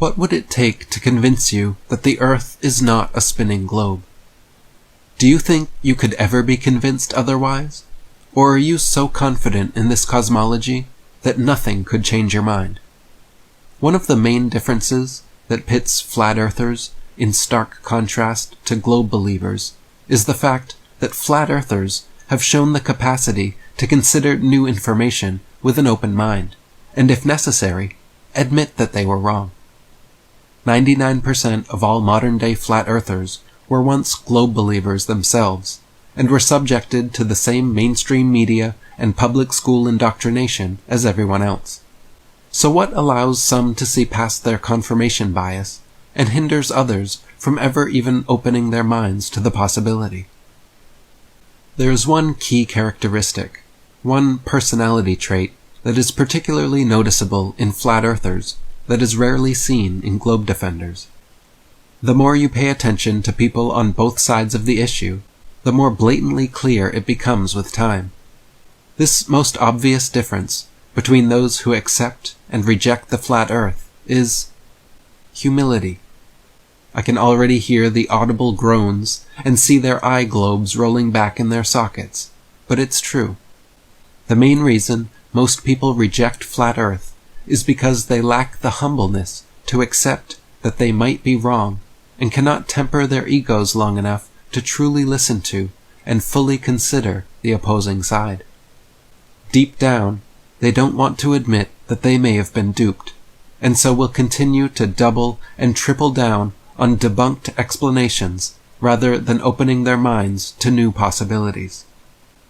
What would it take to convince you that the Earth is not a spinning globe? Do you think you could ever be convinced otherwise? Or are you so confident in this cosmology that nothing could change your mind? One of the main differences that pits flat earthers in stark contrast to globe believers is the fact that flat earthers have shown the capacity to consider new information with an open mind, and if necessary, admit that they were wrong. 99% of all modern-day flat earthers were once globe believers themselves, and were subjected to the same mainstream media and public school indoctrination as everyone else. So what allows some to see past their confirmation bias and hinders others from ever even opening their minds to the possibility? There is one key characteristic, one personality trait that is particularly noticeable in flat earthers that is rarely seen in globe defenders. The more you pay attention to people on both sides of the issue, the more blatantly clear it becomes with time. This most obvious difference between those who accept and reject the flat earth is humility. I can already hear the audible groans and see their eye globes rolling back in their sockets, but it's true. The main reason most people reject flat earth is because they lack the humbleness to accept that they might be wrong and cannot temper their egos long enough to truly listen to and fully consider the opposing side. Deep down, they don't want to admit that they may have been duped, and so will continue to double and triple down on debunked explanations rather than opening their minds to new possibilities.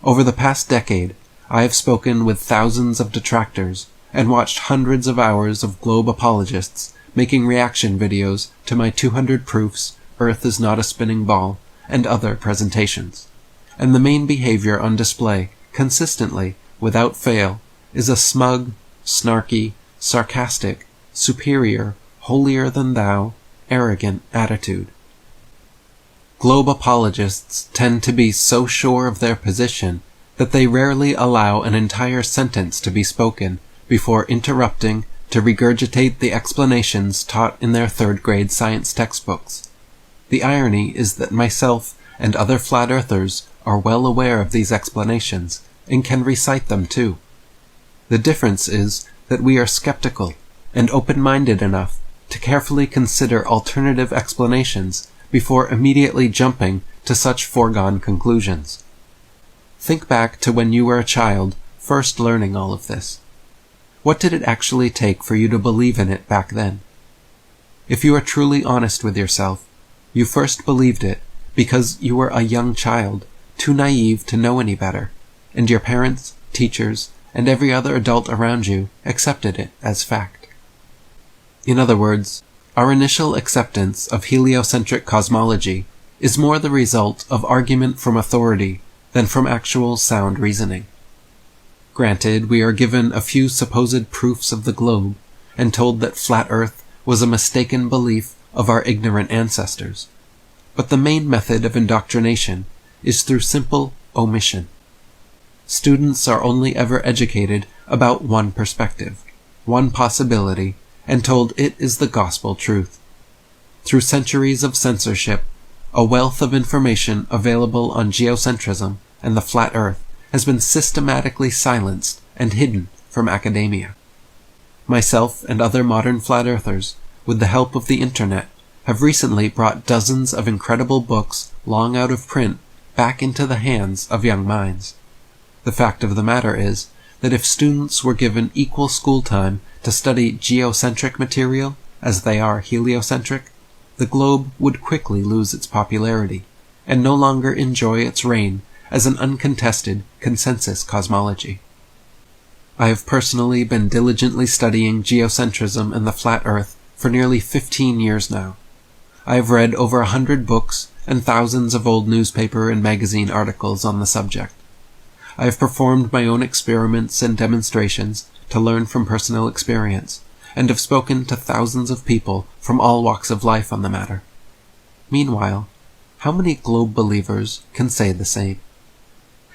Over the past decade, I have spoken with thousands of detractors and watched hundreds of hours of globe apologists making reaction videos to my 200 proofs Earth is not a spinning ball and other presentations. And the main behavior on display, consistently, without fail, is a smug, snarky, sarcastic, superior, holier-than-thou, arrogant attitude. Globe apologists tend to be so sure of their position that they rarely allow an entire sentence to be spoken before interrupting to regurgitate the explanations taught in their third-grade science textbooks. The irony is that myself and other flat earthers are well aware of these explanations and can recite them too. The difference is that we are skeptical and open-minded enough to carefully consider alternative explanations before immediately jumping to such foregone conclusions. Think back to when you were a child first learning all of this. What did it actually take for you to believe in it back then? If you are truly honest with yourself, you first believed it because you were a young child, too naive to know any better, and your parents, teachers, and every other adult around you accepted it as fact. In other words, our initial acceptance of heliocentric cosmology is more the result of argument from authority than from actual sound reasoning. Granted, we are given a few supposed proofs of the globe and told that flat Earth was a mistaken belief of our ignorant ancestors. But the main method of indoctrination is through simple omission. Students are only ever educated about one perspective, one possibility, and told it is the gospel truth. Through centuries of censorship, a wealth of information available on geocentrism and the flat Earth has been systematically silenced and hidden from academia. Myself and other modern flat earthers, with the help of the internet, have recently brought dozens of incredible books long out of print back into the hands of young minds. The fact of the matter is that if students were given equal school time to study geocentric material as they are heliocentric, the globe would quickly lose its popularity and no longer enjoy its reign as an uncontested consensus cosmology. I have personally been diligently studying geocentrism and the flat Earth for nearly 15 years now. I have read over 100 books and thousands of old newspaper and magazine articles on the subject. I have performed my own experiments and demonstrations to learn from personal experience, and have spoken to thousands of people from all walks of life on the matter. Meanwhile, how many globe believers can say the same?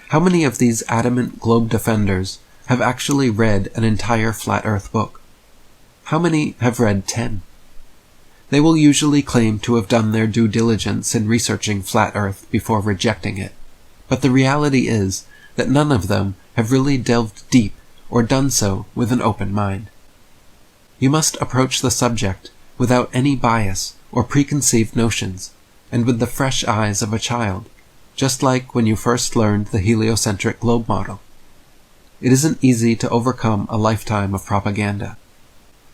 How many of these adamant globe defenders have actually read an entire flat Earth book? How many have read 10? They will usually claim to have done their due diligence in researching flat Earth before rejecting it, but the reality is that none of them have really delved deep or done so with an open mind. You must approach the subject without any bias or preconceived notions, and with the fresh eyes of a child, just like when you first learned the heliocentric globe model. It isn't easy to overcome a lifetime of propaganda.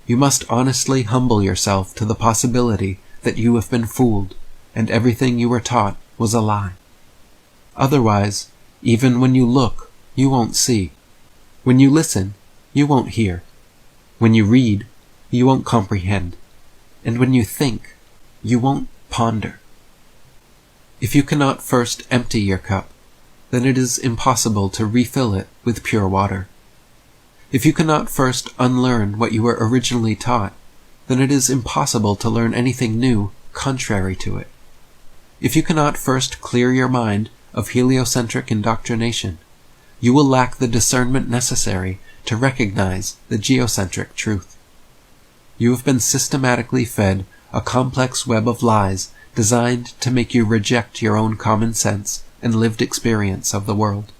You must honestly humble yourself to the possibility that you have been fooled, and everything you were taught was a lie. Otherwise, even when you look, you won't see. When you listen, you won't hear. When you read, you won't comprehend. And when you think, you won't ponder. If you cannot first empty your cup, then it is impossible to refill it with pure water. If you cannot first unlearn what you were originally taught, then it is impossible to learn anything new contrary to it. If you cannot first clear your mind of heliocentric indoctrination, you will lack the discernment necessary to recognize the geocentric truth. You have been systematically fed a complex web of lies designed to make you reject your own common sense and lived experience of the world.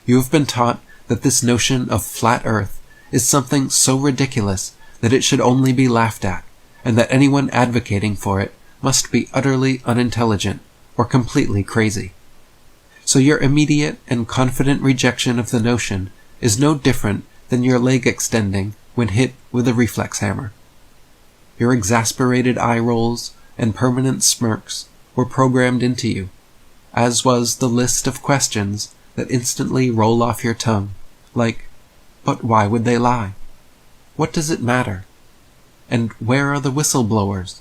You have been taught that this notion of flat Earth is something so ridiculous that it should only be laughed at, and that anyone advocating for it must be utterly unintelligent or completely crazy. So your immediate and confident rejection of the notion is no different than your leg extending when hit with a reflex hammer. Your exasperated eye rolls and permanent smirks were programmed into you, as was the list of questions that instantly roll off your tongue, like, "But why would they lie? What does it matter? And where are the whistleblowers?"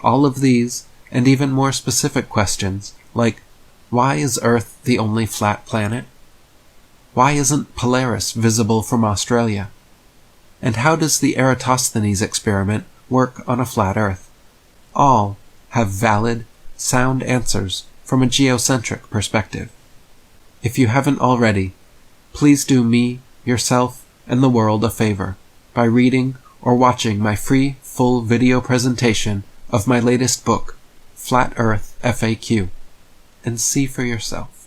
All of these, and even more specific questions, like, why is Earth the only flat planet? Why isn't Polaris visible from Australia? And how does the Eratosthenes experiment work on a flat Earth? All have valid, sound answers from a geocentric perspective. If you haven't already, please do me, yourself, and the world a favor by reading or watching my free full video presentation of my latest book, Flat Earth FAQ, and see for yourself.